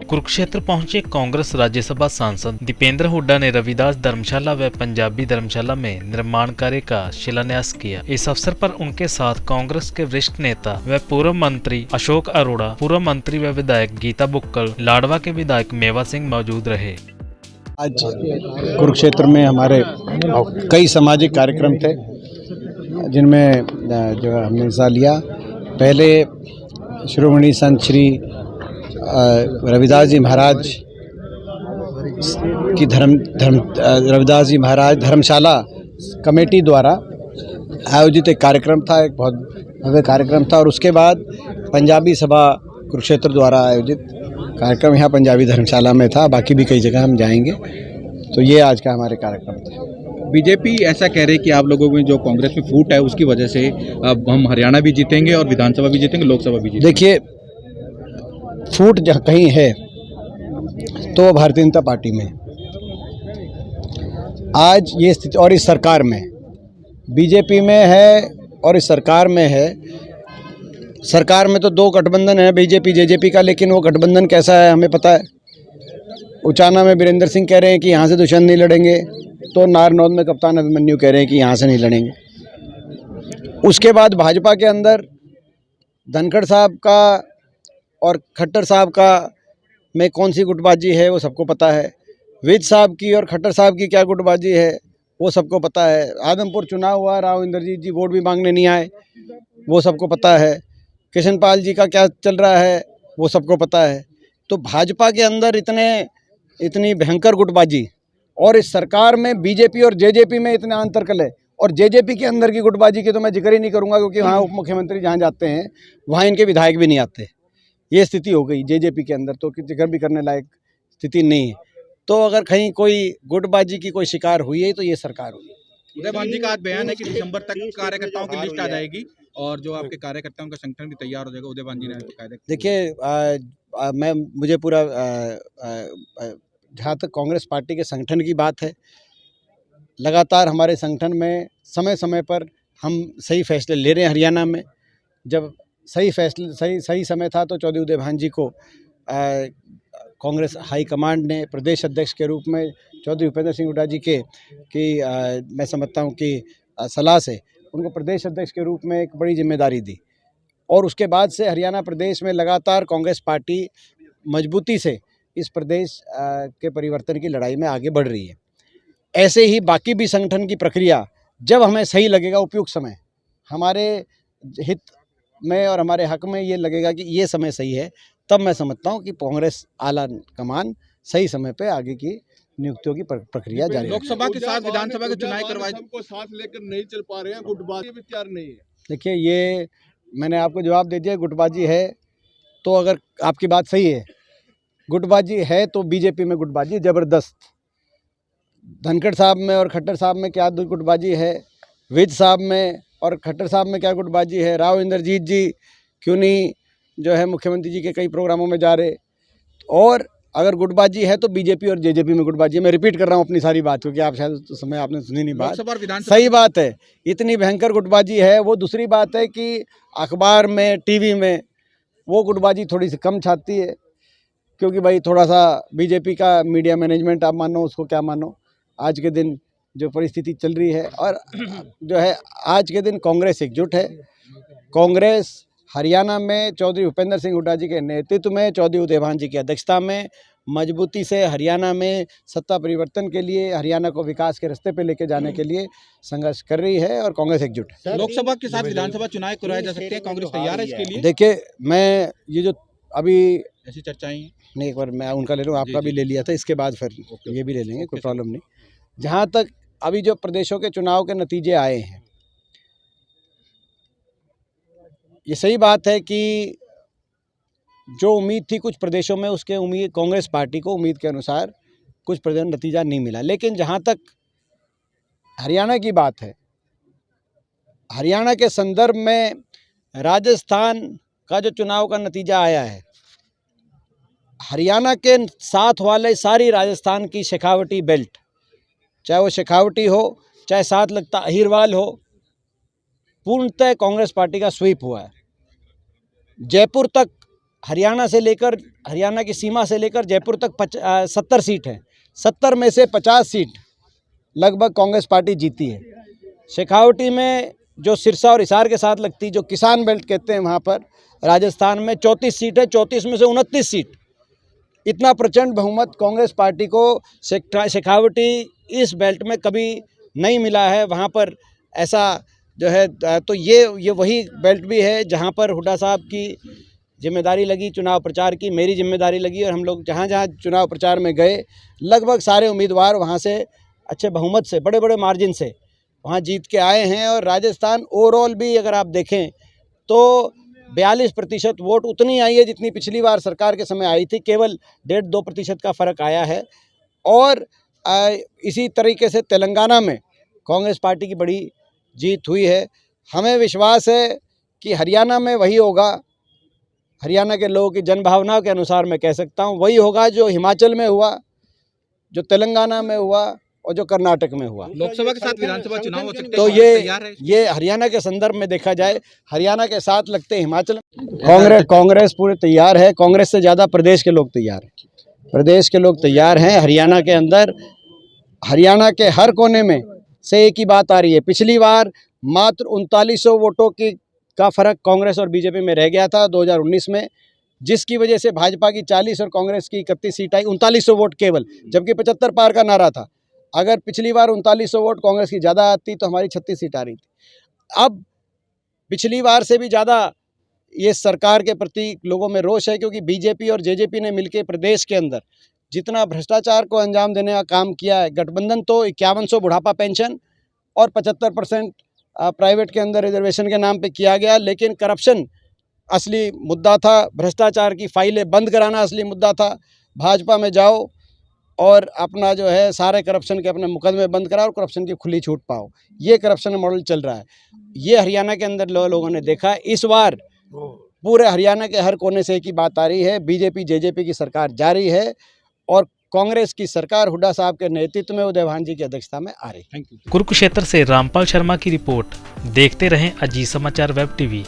कुरुक्षेत्र पहुंचे कांग्रेस राज्यसभा सांसद दीपेंद्र हुड्डा ने रविदास धर्मशाला व पंजाबी धर्मशाला में निर्माण कार्य का शिलान्यास किया। इस अवसर पर उनके साथ कांग्रेस के वरिष्ठ नेता व पूर्व मंत्री अशोक अरोड़ा, पूर्व मंत्री व विधायक गीता बुक्कल, लाडवा के विधायक मेवा सिंह मौजूद रहे। आज कुरुक्षेत्र में हमारे कई सामाजिक कार्यक्रम थे जिनमें जो हमने हिस्सा लिया। पहले शिरोमणि संत श्री रविदास जी महाराज की रविदास जी महाराज धर्मशाला कमेटी द्वारा आयोजित एक कार्यक्रम था, एक बहुत भव्य कार्यक्रम था। और उसके बाद पंजाबी सभा कुरुक्षेत्र द्वारा आयोजित कार्यक्रम यहाँ पंजाबी धर्मशाला में था। बाकी भी कई जगह हम जाएंगे। तो ये आज का हमारे कार्यक्रम था। बीजेपी ऐसा कह रही है कि आप लोगों में जो कांग्रेस में फूट है उसकी वजह से अब हम हरियाणा भी जीतेंगे और विधानसभा भी जीतेंगे, लोकसभा भी जीतेंगे। देखिए, फूट जहाँ कहीं है तो भारतीय जनता पार्टी में आज ये स्थिति, और इस सरकार में बीजेपी में है और इस सरकार में है। सरकार में तो दो गठबंधन है, बीजेपी जेजेपी का, लेकिन वो गठबंधन कैसा है हमें पता है। उचाना में वीरेंद्र सिंह कह रहे हैं कि यहाँ से दुष्यंत नहीं लड़ेंगे, तो नारनौद में कप्तान अभिमन्यु कह रहे हैं कि यहाँ से नहीं लड़ेंगे। उसके बाद भाजपा के अंदर धनखड़ साहब का और खट्टर साहब का में कौन सी गुटबाजी है वो सबको पता है। विज साहब की और खट्टर साहब की क्या गुटबाजी है वो सबको पता है। आदमपुर चुनाव हुआ, राव इंद्रजीत जी वोट भी मांगने नहीं आए, वो सबको पता है। किशन पाल जी का क्या चल रहा है वो सबको पता है। तो भाजपा के अंदर इतनी भयंकर गुटबाजी, और इस सरकार में बीजेपी और जेजेपी में इतना अंतरकलह, और जेजेपी के अंदर की गुटबाजी की तो मैं जिक्र ही नहीं करूँगा, क्योंकि वहाँ उप मुख्यमंत्री जहाँ जाते हैं वहाँ इनके विधायक भी नहीं आते। ये स्थिति हो गई जेजेपी के अंदर, तो जिक्र भी करने लायक स्थिति नहीं है। तो अगर कहीं कोई गुटबाजी की कोई शिकार हुई है तो ये सरकार हुई है। उदय भान जी का आज बयान है कि दिसंबर तक कार्यकर्ताओं की लिस्ट आ जाएगी और जो आपके कार्यकर्ताओं का संगठन भी तैयार हो जाएगा। उदय भान जी ने देखिए, मुझे पूरा जहाँ तक कांग्रेस पार्टी के संगठन की बात है, लगातार हमारे संगठन में समय समय पर हम सही फैसले ले रहे हैं। हरियाणा में जब सही समय था तो चौधरी उदय भान जी को कांग्रेस हाईकमांड ने प्रदेश अध्यक्ष के रूप में चौधरी भूपेंद्र सिंह हुड्डा जी मैं समझता हूँ कि सलाह से उनको प्रदेश अध्यक्ष के रूप में एक बड़ी जिम्मेदारी दी। और उसके बाद से हरियाणा प्रदेश में लगातार कांग्रेस पार्टी मजबूती से इस प्रदेश के परिवर्तन की लड़ाई में आगे बढ़ रही है। ऐसे ही बाकी भी संगठन की प्रक्रिया जब हमें सही लगेगा, उपयुक्त समय हमारे हित में और हमारे हक में ये लगेगा कि ये समय सही है, तब मैं समझता हूँ कि कांग्रेस आला कमान सही समय पे आगे की नियुक्तियों की प्रक्रिया जारी है। लोकसभा के साथ विधानसभा के चुनाव करवाए को साथ लेकर नहीं चल पा रहे हैं, गुटबाजी भी तैयार नहीं है। देखिए, ये मैंने आपको जवाब दे दिया। गुटबाजी है तो अगर आपकी बात सही है, गुटबाजी है तो बीजेपी में गुटबाजी ज़बरदस्त। धनखड़ साहब में और खट्टर साहब में क्या गुटबाजी है, विज साहब में और खट्टर साहब में क्या गुटबाजी है, राव इंद्रजीत जी क्यों नहीं जो है मुख्यमंत्री जी के कई प्रोग्रामों में जा रहे। और अगर गुटबाजी है तो बीजेपी और जेजेपी में गुटबाजी है। मैं रिपीट कर रहा हूँ अपनी सारी बात, क्योंकि आप शायद उस समय आपने सुनी नहीं बात। सही बात है, इतनी भयंकर गुटबाजी है वो। दूसरी बात है कि अखबार में, टीवी में वो गुटबाजी थोड़ी सी कम छाती है, क्योंकि भाई थोड़ा सा बीजेपी का मीडिया मैनेजमेंट, आप मानो उसको क्या मानो, आज के दिन जो परिस्थिति चल रही है, और जो है आज के दिन कांग्रेस एकजुट है। कांग्रेस हरियाणा में चौधरी भूपेंद्र सिंह हुड्डा जी के नेतृत्व में, चौधरी उदय भान जी की अध्यक्षता में मजबूती से हरियाणा में सत्ता परिवर्तन के लिए, हरियाणा को विकास के रास्ते पे लेके जाने के लिए संघर्ष कर रही है, और कांग्रेस एकजुट है। लोकसभा के साथ विधानसभा चुनाव करवाए जा सकते हैं, कांग्रेस तैयार है इसके लिए? देखिए, मैं ये जो अभी ऐसी चर्चाएं नहीं, एक बार मैं उनका ले लूँ, आपका भी ले लिया था, इसके बाद फिर ये भी ले लेंगे, कोई प्रॉब्लम नहीं। जहाँ तक अभी जो प्रदेशों के चुनाव के नतीजे आए हैं, ये सही बात है कि जो उम्मीद थी कुछ प्रदेशों में, उसके उम्मीद कांग्रेस पार्टी को उम्मीद के अनुसार कुछ प्रदेश नतीजा नहीं मिला। लेकिन जहाँ तक हरियाणा की बात है, हरियाणा के संदर्भ में राजस्थान का जो चुनाव का नतीजा आया है, हरियाणा के साथ वाले सारी राजस्थान की शेखावटी बेल्ट, चाहे वो शेखावटी हो चाहे साथ लगता अहिरवाल हो, पूर्णतः कांग्रेस पार्टी का स्वीप हुआ है। जयपुर तक हरियाणा से लेकर, हरियाणा की सीमा से लेकर जयपुर तक 70 सीट हैं। 70 में से 50 सीट लगभग कांग्रेस पार्टी जीती है। शेखावटी में जो सिरसा और हिसार के साथ लगती, जो किसान बेल्ट कहते हैं, वहाँ पर राजस्थान में 34 सीट है। 34 में से 29 सीट, इतना प्रचंड बहुमत कांग्रेस पार्टी को शेखावटी इस बेल्ट में कभी नहीं मिला है। वहाँ पर ऐसा जो है, तो ये वही बेल्ट भी है जहाँ पर हुड्डा साहब की जिम्मेदारी लगी चुनाव प्रचार की, मेरी जिम्मेदारी लगी, और हम लोग जहाँ जहाँ चुनाव प्रचार में गए लगभग सारे उम्मीदवार वहाँ से अच्छे बहुमत से, बड़े बड़े मार्जिन से वहाँ जीत के आए हैं। और राजस्थान ओवरऑल भी अगर आप देखें तो 42% वोट उतनी आई है जितनी पिछली बार सरकार के समय आई थी, केवल 1.5-2% का फ़र्क आया है। और इसी तरीके से तेलंगाना में कांग्रेस पार्टी की बड़ी जीत हुई है। हमें विश्वास है कि हरियाणा में वही होगा, हरियाणा के लोगों की जनभावनाओं के अनुसार मैं कह सकता हूँ वही होगा जो हिमाचल में हुआ, जो तेलंगाना में हुआ और जो कर्नाटक में हुआ। लोकसभा के साथ विधानसभा चुनाव हो सकते हैं, तो ये हरियाणा के संदर्भ में देखा जाए, हरियाणा के साथ लगते हिमाचल। कांग्रेस पूरे तैयार है। कांग्रेस से ज़्यादा प्रदेश के लोग तैयार हैं। प्रदेश के लोग तैयार हैं। हरियाणा के अंदर, हरियाणा के हर कोने में से एक ही बात आ रही है। पिछली बार मात्र 3900 वोटों का फर्क कांग्रेस और बीजेपी में रह गया था 2019 में, जिसकी वजह से भाजपा की 40 और कांग्रेस की 31 सीट आई। 3900 वोट केवल, जबकि 75 पार का नारा था। अगर पिछली बार 3900 वोट कांग्रेस की ज़्यादा आती तो हमारी 36 सीट आ रही थी। अब पिछली बार से भी ज़्यादा ये सरकार के प्रति लोगों में रोष है, क्योंकि बीजेपी और जेजेपी ने मिलकर प्रदेश के अंदर जितना भ्रष्टाचार को अंजाम देने का काम किया है। गठबंधन तो 5100 बुढ़ापा पेंशन और 75% प्राइवेट के अंदर रिजर्वेशन के नाम पे किया गया, लेकिन करप्शन असली मुद्दा था। भ्रष्टाचार की फाइलें बंद कराना असली मुद्दा था। भाजपा में जाओ और अपना जो है सारे करप्शन के अपने मुकदमे बंद कराओ और करप्शन की खुली छूट पाओ, ये करप्शन मॉडल चल रहा है। ये हरियाणा के अंदर लोगों ने देखा। इस बार पूरे हरियाणा के हर कोने से एक ही बात आ रही है, बीजेपी जेजेपी की सरकार जारी है और कांग्रेस की सरकार हुड्डा साहब के नेतृत्व में उदय भान जी की अध्यक्षता में आ रही है। कुरुक्षेत्र से रामपाल शर्मा की रिपोर्ट। देखते रहें अजीत समाचार वेब टीवी।